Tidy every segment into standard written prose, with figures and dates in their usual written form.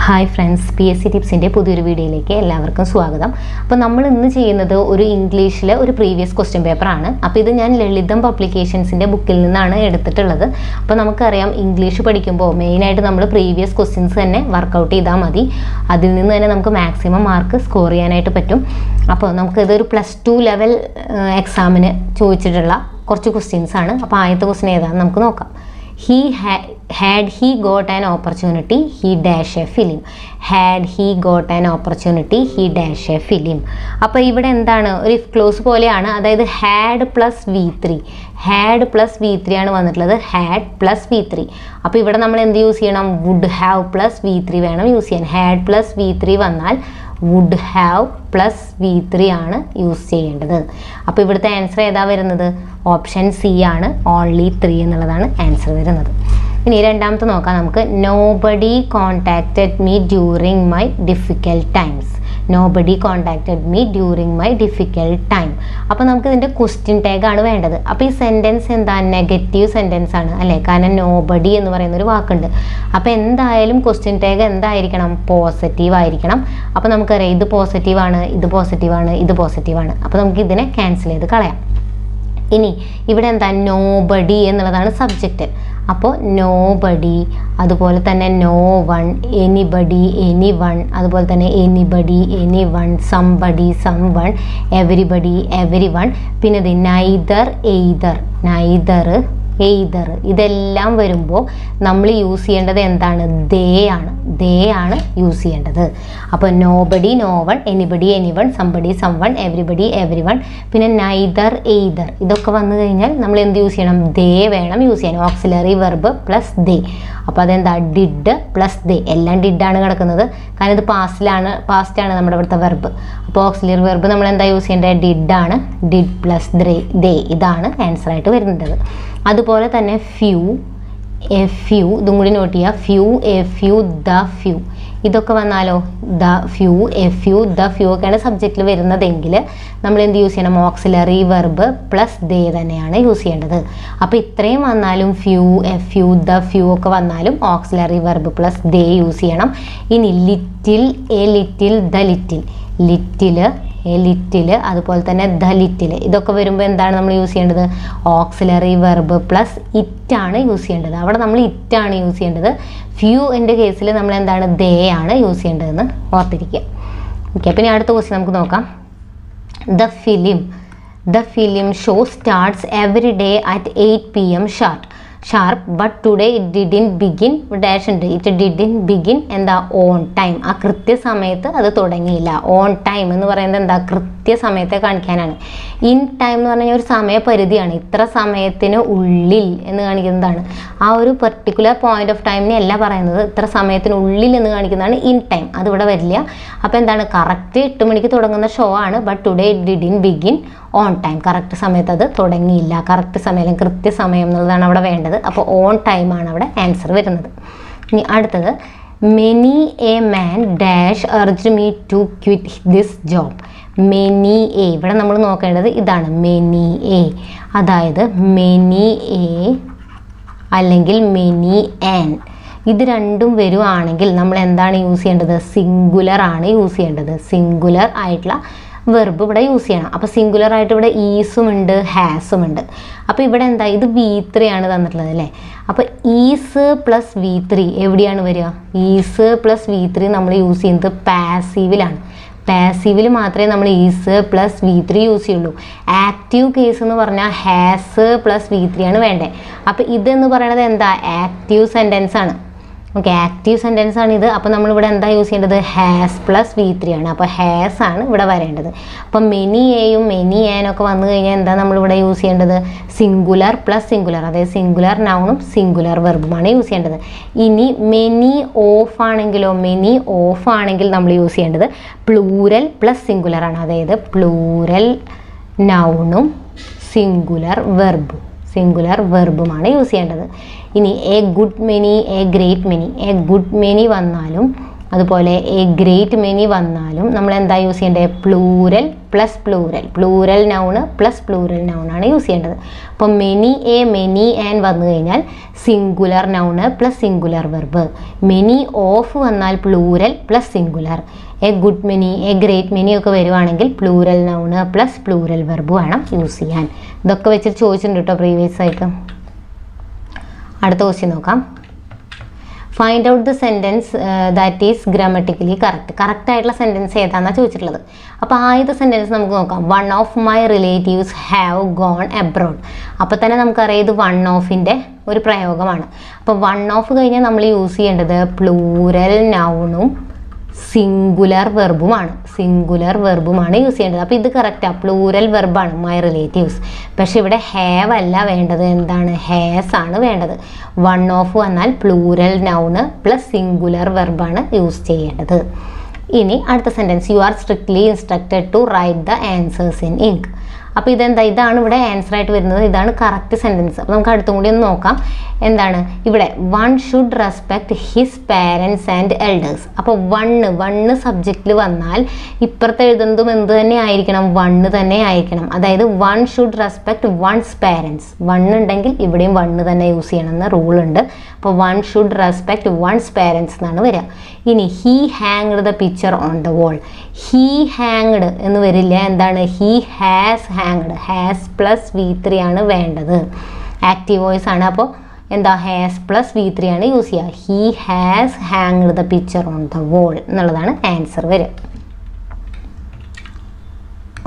Hi friends, PSC ടിപ്സിൻ്റെ പുതിയൊരു വീഡിയോയിലേക്ക് എല്ലാവർക്കും സ്വാഗതം. അപ്പോൾ നമ്മൾ ഇന്ന് ചെയ്യുന്നത് ഒരു ഇംഗ്ലീഷിലെ ഒരു പ്രീവിയസ് ക്വസ്റ്റ്യൻ പേപ്പറാണ്. അപ്പോൾ ഇത് ഞാൻ ലളിതം പബ്ലിക്കേഷൻസിൻ്റെ ബുക്കിൽ നിന്നാണ് എടുത്തിട്ടുള്ളത്. അപ്പോൾ നമുക്കറിയാം ഇംഗ്ലീഷ് പഠിക്കുമ്പോൾ മെയിനായിട്ട് നമ്മൾ പ്രീവിയസ് ക്വസ്റ്റ്യൻസ് തന്നെ വർക്കൗട്ട് ചെയ്താൽ മതി. അതിൽ നിന്ന് തന്നെ നമുക്ക് മാക്സിമം മാർക്ക് സ്കോർ ചെയ്യാനായിട്ട് പറ്റും. അപ്പോൾ നമുക്കിതൊരു +2 ലെവൽ എക്സാമിന് ചോദിച്ചിട്ടുള്ള കുറച്ച് ക്വസ്റ്റ്യൻസ് ആണ്. അപ്പോൾ ആദ്യത്തെ ക്വസ്റ്റ്യൻ ഏതാണെന്ന് നമുക്ക് നോക്കാം. Had he got an opportunity, he dash a film. Had he got an opportunity, he dash a film. അപ്പോൾ ഇവിടെ എന്താണ്, ഒരു ഇഫ് ക്ലോസ് പോലെയാണ്. അതായത് ഹാഡ് പ്ലസ് V3 ആണ് വന്നിട്ടുള്ളത്. Had plus V3. അപ്പോൾ ഇവിടെ നമ്മൾ എന്ത് യൂസ് ചെയ്യണം? വുഡ് ഹാവ് പ്ലസ് V3 വേണം യൂസ് ചെയ്യാൻ. ഹാഡ് പ്ലസ് V3 വന്നാൽ വുഡ് ഹാവ് പ്ലസ് V3 ആണ് യൂസ് ചെയ്യേണ്ടത്. അപ്പോൾ ഇവിടുത്തെ ആൻസർ ഏതാ വരുന്നത്? ഓപ്ഷൻ സി ആണ്, ഓൺലി 3 എന്നുള്ളതാണ് ആൻസർ വരുന്നത്. ഇനി രണ്ടാമത്തെ നോക്കാം നമുക്ക്. Nobody contacted me during my difficult times. Nobody contacted me during my difficult time. അപ്പോൾ നമുക്ക് ഇതിൻ്റെ ക്വസ്റ്റ്യൻ ടാഗ് ആണ് വേണ്ടത്. അപ്പോൾ ഈ സെൻറ്റൻസ് എന്താ? നെഗറ്റീവ് സെൻറ്റൻസ് ആണ് അല്ലേ? കാരണം നോബഡി എന്ന് പറയുന്നൊരു വാക്കുണ്ട്. അപ്പോൾ എന്തായാലും ക്വസ്റ്റ്യൻ ടാഗ് എന്തായിരിക്കണം? പോസിറ്റീവ് ആയിരിക്കണം. അപ്പോൾ നമുക്കറിയാം ഇത് പോസിറ്റീവാണ്, ഇത് പോസിറ്റീവാണ്, ഇത് പോസിറ്റീവാണ്. അപ്പോൾ നമുക്ക് ഇതിനെ ക്യാൻസൽ ചെയ്ത് കളയാം. ഇനി ഇവിടെ എന്താ? നോബഡി എന്നുള്ളതാണ് സബ്ജക്റ്റ്. അപ്പോൾ നോബഡി, അതുപോലെ തന്നെ നോ വൺ, എനിബഡി, എനിവൺ, അതുപോലെ തന്നെ anybody, anyone, somebody, someone, everybody, everyone. പിന്നെ ഇത് നൈദർ, എയ്തർ, നൈദർ, എയ്തർ. ഇതെല്ലാം വരുമ്പോൾ നമ്മൾ യൂസ് ചെയ്യേണ്ടത് എന്താണ്? ദേ ആണ്. ദേ ആണ് യൂസ് ചെയ്യേണ്ടത്. അപ്പോൾ nobody, no one, anybody, anyone, somebody, someone, everybody, everyone, പിന്നെ നൈദർ, എയ്തർ. ഇതൊക്കെ വന്നു കഴിഞ്ഞാൽ നമ്മൾ എന്ത് യൂസ് ചെയ്യണം? ദേ വേണം യൂസ് ചെയ്യാൻ. ഓക്സിലറി വെർബ് പ്ലസ് ദേ. അപ്പോൾ അതെന്താ? ഡിഡ് പ്ലസ് ദേ. എല്ലാം ഡിഡാണ് കിടക്കുന്നത്. കാരണം ഇത് പാസ്റ്റാണ് നമ്മുടെ ഇവിടുത്തെ വെർബ്. അപ്പോൾ ഓക്സിലറി വെർബ് നമ്മൾ എന്താ യൂസ് ചെയ്യേണ്ടത്? ഡിഡാണ്. ഡിഡ് പ്ലസ് ദേ. ഇതാണ് ആൻസർ ആയിട്ട് വരുന്നത്. അതുപോലെ തന്നെ ഫ്യൂ, എ ഫ്യൂ, ഇതും കൂടി നോട്ട് ചെയ്യുക. Few, A few, the few. ഇതൊക്കെ വന്നാലോ? The few, A few, the few ഒക്കെയാണ് സബ്ജക്റ്റിൽ വരുന്നതെങ്കിൽ നമ്മൾ എന്ത് യൂസ് ചെയ്യണം? ഓക്സിലറി വെർബ് പ്ലസ് ദേ തന്നെയാണ് യൂസ് ചെയ്യേണ്ടത്. അപ്പോൾ ഇത്രയും വന്നാലും few, A few, the few ഒക്കെ വന്നാലും ഓക്സിലറി വെർബ് പ്ലസ് ദേ യൂസ് ചെയ്യണം. ഇനി little, A little, the little, little, A little, അതുപോലെ തന്നെ ദ ലിറ്റിൽ. ഇതൊക്കെ വരുമ്പോൾ എന്താണ് നമ്മൾ യൂസ് ചെയ്യേണ്ടത്? ഓക്സിലറി വെർബ് പ്ലസ് ഇറ്റാണ് യൂസ് ചെയ്യേണ്ടത്. അവിടെ നമ്മൾ ഇറ്റാണ് യൂസ് ചെയ്യേണ്ടത്. ഫ്യൂ എൻ്റെ കേസിൽ നമ്മൾ എന്താണ്? ദേ ആണ് യൂസ് ചെയ്യേണ്ടതെന്ന് ഓർത്തിരിക്കുക. ഓക്കെ, പിന്നെ അടുത്ത ക്വസ്റ്റ്യൻ നമുക്ക് നോക്കാം. The film show starts every day at 8 PM sharp, but today it didn't begin dash ഉണ്ട്. It didn't begin എന്താ? On time. ആ കൃത്യസമയത്ത് അത് തുടങ്ങിയില്ല. ഓൺ ടൈം എന്ന് പറയുന്നത് എന്താ? കൃത്യസമയത്തെ കാണിക്കാനാണ്. ഇൻ ടൈം എന്ന് പറഞ്ഞാൽ ഒരു സമയപരിധിയാണ്. ഇത്ര സമയത്തിന് ഉള്ളിൽ എന്ന് കാണിക്കുന്നതാണ്. ആ ഒരു പെർട്ടിക്കുലർ പോയിന്റ് ഓഫ് ടൈമിനെ അല്ല പറയുന്നത്. ഇത്ര സമയത്തിനുള്ളിൽ എന്ന് കാണിക്കുന്നതാണ് ഇൻ ടൈം. അതിവിടെ വരില്ല. അപ്പോൾ എന്താണ്? കറക്റ്റ് 8 മണിക്ക് തുടങ്ങുന്ന ഷോ ആണ്. But today it didn't begin on time. Correct സമയത്ത് അത് തുടങ്ങിയില്ല. കറക്റ്റ് സമയം, കൃത്യസമയം എന്നുള്ളതാണ് അവിടെ വേണ്ടത്. അപ്പോൾ ഓൺ ടൈമാണ് അവിടെ ആൻസർ വരുന്നത്. ഇനി അടുത്തത്, many a man dash urge me to quit this job. Many a, ഇവിടെ നമ്മൾ നോക്കേണ്ടത് ഇതാണ്. മെനി എ, അതായത് മെനി എ അല്ലെങ്കിൽ മെനി ആൻ. ഇത് രണ്ടും വരുവാണെങ്കിൽ നമ്മൾ എന്താണ് യൂസ് ചെയ്യേണ്ടത്? സിംഗുലർ ആണ് യൂസ് ചെയ്യേണ്ടത്. സിംഗുലർ ആയിട്ടുള്ള വെർബ് ഇവിടെ യൂസ് ചെയ്യണം. അപ്പോൾ സിംഗുലർ ആയിട്ട് ഇവിടെ ഈസും ഉണ്ട്, ഹാസും ഉണ്ട്. അപ്പോൾ ഇവിടെ എന്താ? ഇത് V3 ആണ് തന്നിട്ടുള്ളത് അല്ലേ? അപ്പോൾ ഈസ് പ്ലസ് V3 എവിടെയാണ് വരിക? ഈസ് പ്ലസ് V3 നമ്മൾ യൂസ് ചെയ്യുന്നത് പാസീവിലാണ്. പാസീവിൽ മാത്രമേ നമ്മൾ ഈസ് പ്ലസ് V3 യൂസ് ചെയ്യുള്ളൂ. ആക്റ്റീവ് കേസ് എന്ന് പറഞ്ഞാൽ ഹാസ് പ്ലസ് V3 ആണ് വേണ്ടത്. അപ്പോൾ ഇതെന്ന് പറയുന്നത് എന്താ? ആക്റ്റീവ് സെൻറ്റൻസ് ആണ്. ഓക്കെ, ആക്റ്റീവ് സെൻറ്റൻസ് ആണ് ഇത്. അപ്പോൾ നമ്മളിവിടെ എന്താ യൂസ് ചെയ്യേണ്ടത്? ഹാസ് പ്ലസ് V3 ആണ്. അപ്പോൾ ഹാസ് ആണ് ഇവിടെ വരേണ്ടത്. അപ്പം മെനി എയും മെനി ആനൊക്കെ വന്നു കഴിഞ്ഞാൽ എന്താ നമ്മളിവിടെ യൂസ് ചെയ്യേണ്ടത്? സിംഗുലർ പ്ലസ് സിംഗുലർ, അതായത് സിംഗുലർ നൗണും സിംഗുലർ വെർബുമാണ് യൂസ് ചെയ്യേണ്ടത്. ഇനി മെനി ഓഫ് ആണെങ്കിലോ? മെനി ഓഫ് ആണെങ്കിൽ നമ്മൾ യൂസ് ചെയ്യേണ്ടത് പ്ലൂരൽ പ്ലസ് സിംഗുലർ ആണ്. അതായത് പ്ലൂരൽ നൗണും സിംഗുലർ വെർബുമാണ് യൂസ് ചെയ്യേണ്ടത്. ഇനി A good many, a great many. A good many വന്നാലും അതുപോലെ എ ഗ്രേറ്റ് മെനി വന്നാലും നമ്മൾ എന്താ യൂസ് ചെയ്യേണ്ടത്? Plural plus plural, plural noun plus plural നൗണാണ് യൂസ് ചെയ്യേണ്ടത്. അപ്പോൾ മെനി എ മെനി ആൻ വന്നു കഴിഞ്ഞാൽ singular noun plus singular verb. Many of വന്നാൽ plural plus singular. A good many a great many ഒക്കെ വരുവാണെങ്കിൽ plural noun plus plural verb വേണം use ചെയ്യാൻ. ഇതൊക്കെ വെച്ചിട്ട് ചോദിച്ചിട്ടുണ്ട് കേട്ടോ പ്രീവിയസ് ആയിട്ട്. അടുത്ത ക്വസ്റ്റ്യൻ നോക്കാം. Find out the sentence that is grammatically correct. Correct ആയിട്ടുള്ള സെൻറ്റൻസ് ഏതാണെന്നാണ് ചോദിച്ചിട്ടുള്ളത്. അപ്പോൾ ആദ്യത്തെ സെൻറ്റൻസ് നമുക്ക് നോക്കാം. One of my relatives have gone abroad. അപ്പോൾ തന്നെ നമുക്കറിയാം ഇത് വൺ ഓഫിൻ്റെ ഒരു പ്രയോഗമാണ്. അപ്പോൾ വൺ ഓഫ് കഴിഞ്ഞാൽ നമ്മൾ യൂസ് ചെയ്യേണ്ടത് പ്ലൂരൽ നൗണും സിംഗുലർ വെർബുമാണ്. സിംഗുലർ വെർബുമാണ് യൂസ് ചെയ്യേണ്ടത്. അപ്പോൾ ഇത് കറക്റ്റാണ്, പ്ലൂരൽ വെർബാണ് മൈ റിലേറ്റീവ്സ്. പക്ഷേ ഇവിടെ ഹാവ് അല്ല വേണ്ടത്, എന്താണ്? ഹാസ് ആണ് വേണ്ടത്. വൺ ഓഫ് വന്നാൽ പ്ലൂരൽ നൗണ് പ്ലസ് സിംഗുലർ വെർബാണ് യൂസ് ചെയ്യേണ്ടത്. ഇനി അടുത്ത sentence. You are strictly instructed to write the answers in ink. അപ്പോൾ ഇതെന്താ? ഇതാണ് ഇവിടെ ആൻസർ ആയിട്ട് വരുന്നത്. ഇതാണ് കറക്റ്റ് സെൻറ്റൻസ്. അപ്പോൾ നമുക്ക് അടുത്തും കൂടി ഒന്ന് നോക്കാം. എന്താണ് ഇവിടെ? One should respect his parents and elders. അപ്പോൾ വണ്ണ് സബ്ജക്റ്റിൽ വന്നാൽ ഇപ്പുറത്ത് എഴുതുന്നതും എന്ത് തന്നെ ആയിരിക്കണം? വണ്ണ് തന്നെ ആയിരിക്കണം. അതായത് one should respect one's parents. ഉണ്ടെങ്കിൽ ഇവിടെയും വണ്ണ് തന്നെ യൂസ് ചെയ്യണമെന്ന് റൂളുണ്ട്. അപ്പോൾ one should respect one's parents എന്നാണ് വരിക. ഇനി he hanged the picture on the wall. He hanged എന്ന് വരില്ല, എന്താണ്? He has hanged. Has plus V3 ആണ് വേണ്ടത്. ആക്റ്റീവ് വോയിസ് ആണ്. അപ്പോൾ എന്താ? ഹാസ് പ്ലസ് V3 ആണ് യൂസ് ചെയ്യുക. He has hanged the picture on the wall എന്നുള്ളതാണ് ആൻസർ വരിക.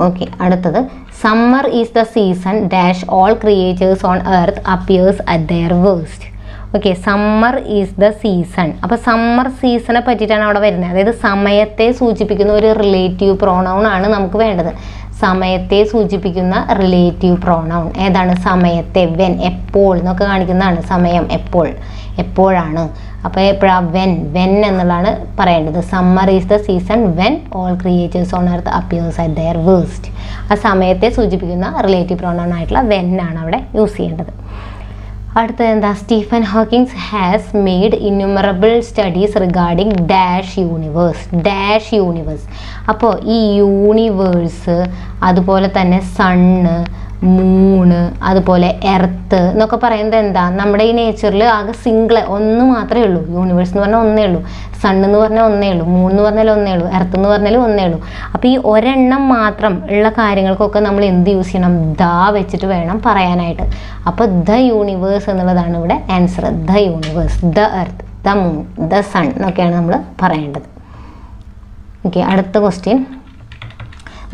ഓക്കെ, അടുത്തത്. Summer is the season dash all creatures on earth appears at their worst. Okay, summer is the season. അപ്പോൾ summer സീസണെ പറ്റിയിട്ടാണ് അവിടെ വരുന്നത്. അതായത് സമയത്തെ സൂചിപ്പിക്കുന്ന ഒരു റിലേറ്റീവ് പ്രോണൗൺ ആണ് നമുക്ക് വേണ്ടത്. സമയത്തെ സൂചിപ്പിക്കുന്ന റിലേറ്റീവ് പ്രോണൗൺ ഏതാണ്? സമയത്തെ. വെൻ, എപ്പോൾ എന്നൊക്കെ കാണിക്കുന്നതാണ്. സമയം എപ്പോൾ, എപ്പോഴാണ്. അപ്പോൾ എപ്പോഴാണ്? വെൻ എന്നുള്ളതാണ് പറയേണ്ടത്. Summer is the season when all creatures on earth appears at their worst. ആ സമയത്തെ സൂചിപ്പിക്കുന്ന റിലേറ്റീവ് പ്രോണൗൺ ആയിട്ടുള്ള വെൻ ആണ് അവിടെ യൂസ് ചെയ്യേണ്ടത്. അടുത്തത് എന്താ? Stephen Hawkings has made innumerable studies regarding dash universe. Dash universe. അപ്പോൾ ഈ യൂണിവേഴ്സ്, അതുപോലെ തന്നെ സണ്ണ്, മൂണ്, അതുപോലെ എർത്ത് എന്നൊക്കെ പറയുന്നത് എന്താ? നമ്മുടെ ഈ നേച്ചറിൽ ആകെ സിംഗിൾ ഒന്ന് മാത്രമേ ഉള്ളൂ. യൂണിവേഴ്സ് എന്ന് പറഞ്ഞാൽ ഒന്നേ ഉള്ളൂ, സൺ എന്ന് പറഞ്ഞാൽ ഒന്നേ ഉള്ളൂ, മൂൺ എന്ന് പറഞ്ഞാൽ ഒന്നേ ഉള്ളൂ, എർത്ത് എന്ന് പറഞ്ഞാൽ ഒന്നേ ഉള്ളൂ. അപ്പോൾ ഈ ഒരെണ്ണം മാത്രം ഉള്ള കാര്യങ്ങൾക്കൊക്കെ നമ്മൾ എന്ത് യൂസ് ചെയ്യണം? ദ വെച്ചിട്ട് വേണം പറയാനായിട്ട്. അപ്പോൾ ദ യൂണിവേഴ്സ് എന്നുള്ളതാണ് ഇവിടെ answer. The universe, the earth, the moon, the sun എന്നൊക്കെയാണ് നമ്മൾ പറയേണ്ടത്. ഓക്കെ, അടുത്ത question.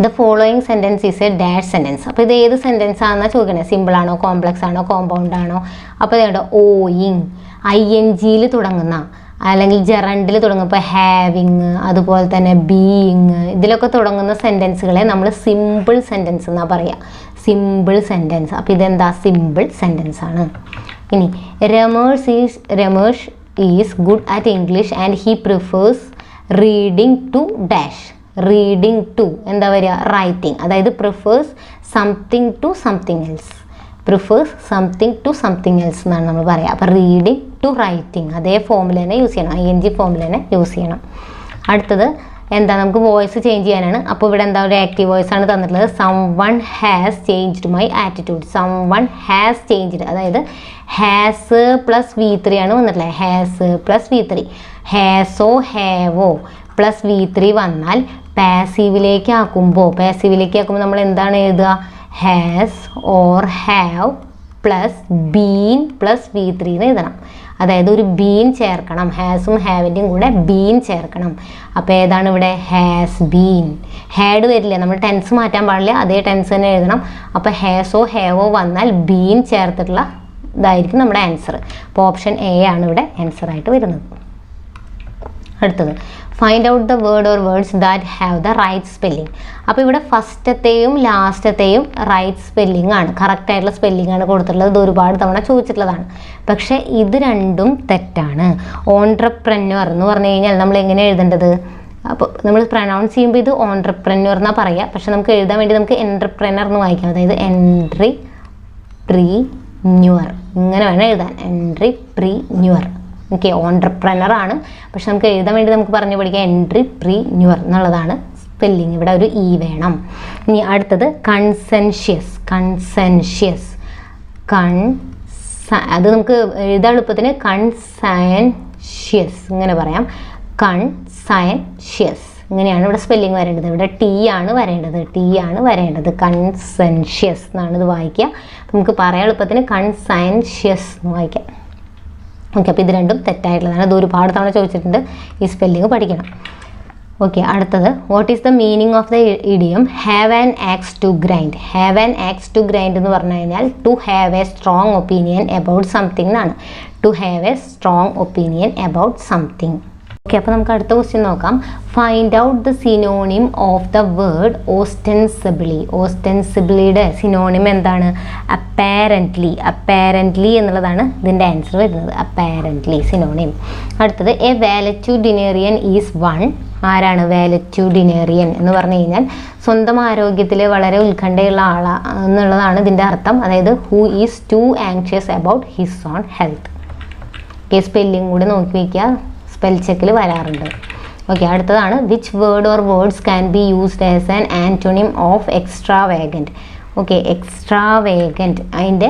The following sentence is a dash sentence. അപ്പോൾ ഇത് ഏത് സെൻറ്റൻസ് ആണെന്നാണ് ചോദിക്കണേ? സിമ്പിൾ ആണോ, കോംപ്ലക്സ് ആണോ, കോമ്പൗണ്ട് ആണോ? അപ്പോൾ ഇതുണ്ട് ഓയിങ്, INGയിൽ തുടങ്ങുന്ന അല്ലെങ്കിൽ ജെറണ്ടിൽ തുടങ്ങും. ഇപ്പോൾ ഹാവിങ്, അതുപോലെ തന്നെ ബീയിങ്, ഇതിലൊക്കെ തുടങ്ങുന്ന സെൻറ്റൻസുകളെ നമ്മൾ സിമ്പിൾ സെൻറ്റൻസ് എന്നാണ് പറയുക. Simple sentence. അപ്പോൾ ഇതെന്താ? സിമ്പിൾ സെൻറ്റൻസ് ആണ്. ഇനി Ramesh is good at English and he prefers reading to dash. Reading to എന്താ വരിക? റൈറ്റിംഗ്. അതായത് prefers something to something else. Prefers something to something else എന്നാണ് നമ്മൾ പറയുക. അപ്പോൾ റീഡിങ് ടു റൈറ്റിംഗ് അതേ ഫോമിൽ തന്നെ യൂസ് ചെയ്യണം. ING ഫോമിൽ തന്നെ യൂസ് ചെയ്യണം. അടുത്തത് എന്താ? നമുക്ക് വോയിസ് ചേഞ്ച് ചെയ്യാനാണ്. അപ്പോൾ ഇവിടെ എന്താ? ഒരു ആക്റ്റീവ് വോയിസ് ആണ് തന്നിട്ടുള്ളത്. Someone has changed my attitude. Someone has changed, അതായത് ഹാസ് പ്ലസ് V3 ആണ് വന്നിട്ടുള്ളത്. Has plus V3. ഹാസോ ഹാവോ പ്ലസ് V3 വന്നാൽ പാസീവിലേക്ക് ആക്കുമ്പോൾ നമ്മൾ എന്താണ് എഴുതുക? Has or have plus been plus V3 എന്ന് എഴുതണം. അതായത് ഒരു ബീൻ ചേർക്കണം. ഹാസും ഹാവിൻ്റെയും കൂടെ ബീൻ ചേർക്കണം. അപ്പോൾ ഏതാണ് ഇവിടെ? Has been. ഹാഡ് വരില്ല, നമ്മൾ ടെൻസ് മാറ്റാൻ പാടില്ല, അതേ ടെൻസ് തന്നെ എഴുതണം. അപ്പോൾ ഹാസോ ഹാവോ വന്നാൽ ബീൻ ചേർത്തിട്ടുള്ള ഇതായിരിക്കും നമ്മുടെ ആൻസർ. അപ്പോൾ ഓപ്ഷൻ A ആണ് ഇവിടെ ആൻസർ ആയിട്ട് വരുന്നത്. അടുത്തത്. Find out the word or words that have the right spelling. അപ്പോൾ ഇവിടെ ഫസ്റ്റത്തെയും ലാസ്റ്റത്തെയും റൈറ്റ് സ്പെല്ലിംഗ് ആണ്, കറക്റ്റ് ആയിട്ടുള്ള സ്പെല്ലിംഗ് ആണ് കൊടുത്തിട്ടുള്ളത്. ഇത് ഒരുപാട് തവണ ചോദിച്ചിട്ടുള്ളതാണ്. പക്ഷേ ഇത് രണ്ടും തെറ്റാണ്. ഓൺട്രപ്രന്വർ എന്ന് പറഞ്ഞു കഴിഞ്ഞാൽ നമ്മൾ എങ്ങനെ എഴുതേണ്ടത്? അപ്പോൾ നമ്മൾ പ്രൊനൗൺസ് ചെയ്യുമ്പോൾ ഇത് ഓൺട്രപ്രന്വർ എന്നാണ് പറയുക. പക്ഷെ നമുക്ക് എഴുതാൻ വേണ്ടി നമുക്ക് എൻട്രപ്രനർ എന്ന് വായിക്കാം. അതായത് എൻട്രി പ്രീ ന്യൂർ ഇങ്ങനെ വേണം എഴുതാൻ. Entry pre newer okay, entrepreneur ആണ്, പക്ഷെ നമുക്ക് എഴുതാൻ വേണ്ടി നമുക്ക് പറഞ്ഞു പഠിക്കാം എൻട്രിപ്രീന്യൂർ എന്നുള്ളതാണ് സ്പെല്ലിങ്. ഇവിടെ ഒരു ഇ വേണം. ഇനി അടുത്തത് കൺസെൻഷ്യസ്. അത് നമുക്ക് എഴുതാൻ എളുപ്പത്തിന് കൺസയൻഷ്യസ് ഇങ്ങനെ പറയാം. കൺസയൻഷ്യസ് ഇങ്ങനെയാണ് ഇവിടെ സ്പെല്ലിങ് വരേണ്ടത്. ഇവിടെ ടി ആണ് വരേണ്ടത്. കൺസെൻഷ്യസ് എന്നാണ് ഇത് വായിക്കുക. നമുക്ക് പറയാൻ എളുപ്പത്തിന് കൺസയൻഷ്യസ് എന്ന് വായിക്കാം. ഓക്കെ, അപ്പോൾ ഇത് രണ്ടും തെറ്റായിട്ടുള്ളതാണ്. ഇത് ഒരുപാട് തവണ ചോദിച്ചിട്ടുണ്ട്, ഈ സ്പെല്ലിങ് പഠിക്കണം. ഓക്കെ, അടുത്തത് what is the meaning of the idiom have an axe to grind. Have an axe to grind എന്ന് പറഞ്ഞു കഴിഞ്ഞാൽ to have a strong opinion about something എന്നാണ്. To have a strong opinion about something. Okay, അപ്പോൾ നമുക്ക് അടുത്ത question നോക്കാം. Find out the synonym of the word ostensibly. ഓസ്റ്റൻസിബിളിയുടെ synonym എന്താണ്? അപ്പാരൻ്റ്ലി എന്നുള്ളതാണ് ഇതിൻ്റെ ആൻസർ വരുന്നത്. Apparently synonym. അടുത്തത് എ വാലറ്റ്യൂഡിനേറിയൻ ഈസ് വൺ. ആരാണ് വാലറ്റ്യൂഡിനേറിയൻ എന്ന് പറഞ്ഞു കഴിഞ്ഞാൽ സ്വന്തം ആരോഗ്യത്തിൽ വളരെ ഉത്കണ്ഠയുള്ള എന്നുള്ളതാണ് ഇതിൻ്റെ അർത്ഥം. അതായത് who is too anxious about his own health. Okay, spelling കൂടി നോക്കി വയ്ക്കുക, സ്പെൽ ചെക്കിൽ വരാറുണ്ട്. ഓക്കെ, അടുത്തതാണ് which word or words can be used as an antonym of extravagant. Okay, extravagant അതിൻ്റെ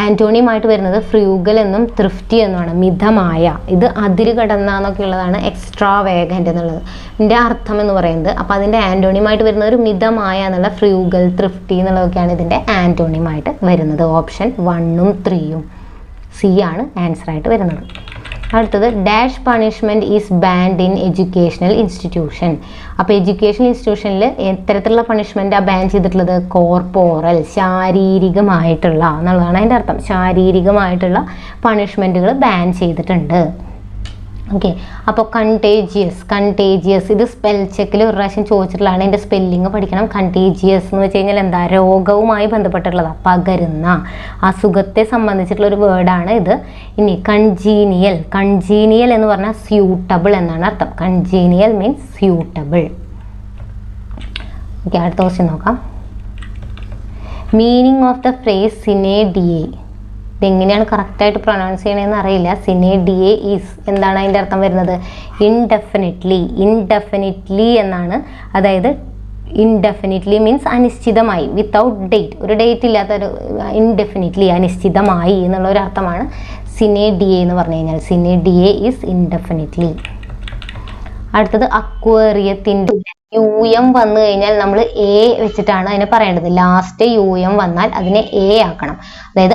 ആൻറ്റോണിയമായിട്ട് വരുന്നത് ഫ്രൂഗൽ എന്നും ത്രിഫ്റ്റി എന്നുമാണ്. മിതമായ, ഇത് അതിര് കടന്നൊക്കെ ഉള്ളതാണ് എക്സ്ട്രാവേഗൻറ്റ് എന്നുള്ളത്. ഇതിൻ്റെ അർത്ഥം എന്ന് പറയുന്നത്. അപ്പോൾ അതിൻ്റെ ആൻറ്റോണിയമായിട്ട് വരുന്നത് ഒരു മിതമായ എന്നുള്ള ഫ്രൂഗൽ, ത്രിഫ്റ്റി എന്നുള്ളതൊക്കെയാണ് ഇതിൻ്റെ ആൻറ്റോണിയമായിട്ട് വരുന്നത്. ഓപ്ഷൻ 1ഉം 3ഉം സി ആണ് ആൻസറായിട്ട് വരുന്നത്. അടുത്തത് dash punishment is band in educational institution. അപ്പോൾ എഡ്യൂക്കേഷണൽ ഇൻസ്റ്റിറ്റ്യൂഷനിൽ എത്തരത്തിലുള്ള പണിഷ്മെൻറ്റാണ് ബാൻ ചെയ്തിട്ടുള്ളത്? കോർപ്പോറൽ, ശാരീരികമായിട്ടുള്ള എന്നുള്ളതാണ് അതിൻ്റെ അർത്ഥം. ശാരീരികമായിട്ടുള്ള പണിഷ്മെൻറ്റുകൾ ബാൻ ചെയ്തിട്ടുണ്ട്. ഓക്കെ, അപ്പോൾ കണ്ടേജിയസ് ഇത് സ്പെൽ ചെക്കിൽ ഒരു പ്രാവശ്യം ചോദിച്ചിട്ടുള്ളതാണ്. ഇതിൻ്റെ സ്പെല്ലിങ് പഠിക്കണം. കണ്ടേജിയസ് എന്ന് വെച്ച് കഴിഞ്ഞാൽ എന്താ? രോഗവുമായി ബന്ധപ്പെട്ടിട്ടുള്ളതാണ്, പകരുന്ന അസുഖത്തെ സംബന്ധിച്ചിട്ടുള്ള ഒരു വേർഡാണ് ഇത്. ഇനി കൺജീനിയൽ എന്ന് പറഞ്ഞാൽ സ്യൂട്ടബിൾ എന്നാണ് അർത്ഥം. Congenial means suitable. ഓക്കെ, അടുത്ത ക്വസ്റ്റ്യൻ നോക്കാം. Meaning of the phrase sine die. ഇതെങ്ങനെയാണ് കറക്റ്റായിട്ട് പ്രൊനൗൺസ് ചെയ്യണമെന്ന് അറിയില്ല. സിനെ ഡിയെ ഈസ് എന്താണ് അതിൻ്റെ അർത്ഥം വരുന്നത്? ഇൻഡെഫിനിറ്റ്ലി എന്നാണ്. അതായത് ഇൻഡെഫിനിറ്റ്ലി മീൻസ് അനിശ്ചിതമായി, വിത്തൗട്ട് ഡേറ്റ്, ഒരു ഡേറ്റ് ഇല്ലാത്തൊരു ഇൻഡെഫിനിറ്റ്ലി, അനിശ്ചിതമായി എന്നുള്ള ഒരു അർത്ഥമാണ് സിനെ ഡിയെ എന്ന് പറഞ്ഞു കഴിഞ്ഞാൽ. സിനെ ഡിയെ ഈസ് ഇൻഡെഫിനിറ്റ്ലി. അടുത്തത് അക്വേറിയത്തിൻ്റെ യൂഎം വന്നു കഴിഞ്ഞാൽ നമ്മൾ എ വെച്ചിട്ടാണ് അതിനെ പറയേണ്ടത്. ലാസ്റ്റ് യൂഎം വന്നാൽ അതിനെ എ ആക്കണം. അതായത്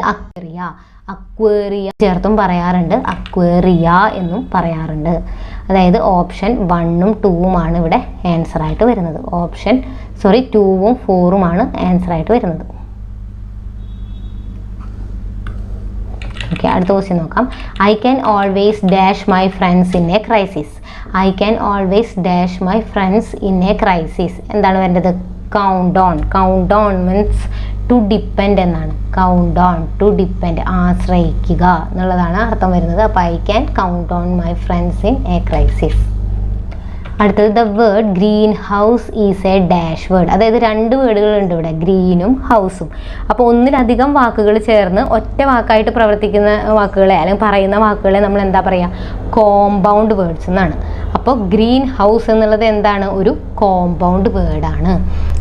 അക്വേറിയ ചേർത്തും പറയാറുണ്ട്, അക്വേറിയ എന്നും പറയാറുണ്ട്. അതായത് ഓപ്ഷൻ 1ഉം 2ഉമാണ് ഇവിടെ ആൻസറായിട്ട് വരുന്നത്. 2ഉം 4ഉമാണ് ആൻസറായിട്ട് വരുന്നത്. ഓക്കെ, അടുത്ത ക്വസ്റ്റ്യൻ നോക്കാം. I can always dash my friends in a crisis. I can always dash my friends in a crisis. എന്താണ് വേണ്ടത്? Count on means to depend എന്നാണ്. കൗണ്ട് ഓൺ, ടു ഡിപ്പെൻഡ്, ആശ്രയിക്കുക എന്നുള്ളതാണ് അർത്ഥം വരുന്നത്. അപ്പോൾ I can count on my friends in a crisis. അടുത്തത് the word greenhouse is a dash word. അതായത് 2 വേർഡുകളുണ്ട് ഇവിടെ, ഗ്രീനും ഹൗസും. അപ്പോൾ ഒന്നിലധികം വാക്കുകൾ ചേർന്ന് ഒറ്റ വാക്കായിട്ട് പ്രവർത്തിക്കുന്ന വാക്കുകളെ അല്ലെങ്കിൽ പറയുന്ന വാക്കുകളെ നമ്മൾ എന്താ പറയുക? കോമ്പൗണ്ട് വേർഡ്സ് എന്നാണ്. അപ്പോൾ ഗ്രീൻ ഹൗസ് എന്നുള്ളത് എന്താണ്? ഒരു കോമ്പൗണ്ട് വേർഡാണ്.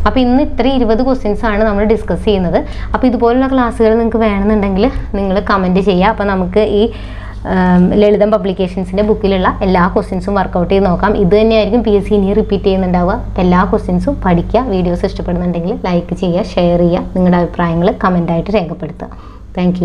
അപ്പോൾ ഇന്ന് ഇത്ര 20 ക്വസ്റ്റ്യൻസ് ആണ് നമ്മൾ ഡിസ്കസ് ചെയ്യുന്നത്. അപ്പോൾ ഇതുപോലുള്ള ക്ലാസ്സുകൾ നിങ്ങൾക്ക് വേണമെന്നുണ്ടെങ്കിൽ നിങ്ങൾ കമൻറ്റ് ചെയ്യുക. അപ്പോൾ നമുക്ക് ഈ ലളിതം പബ്ലിക്കേഷൻസിൻ്റെ ബുക്കിലുള്ള എല്ലാ ക്വസ്റ്റ്യൻസും വർക്കൗട്ട് ചെയ്ത് നോക്കാം. ഇത് തന്നെയായിരിക്കും PSC ഇനി റിപ്പീറ്റ് ചെയ്യുന്നുണ്ടാവുക. അപ്പോൾ എല്ലാ ക്വസ്റ്റ്യൻസും പഠിക്കുക. വീഡിയോസ് ഇഷ്ടപ്പെടുന്നുണ്ടെങ്കിൽ ലൈക്ക് ചെയ്യുക, ഷെയർ ചെയ്യുക, നിങ്ങളുടെ അഭിപ്രായങ്ങൾ കമൻ്റായിട്ട് രേഖപ്പെടുത്തുക. താങ്ക്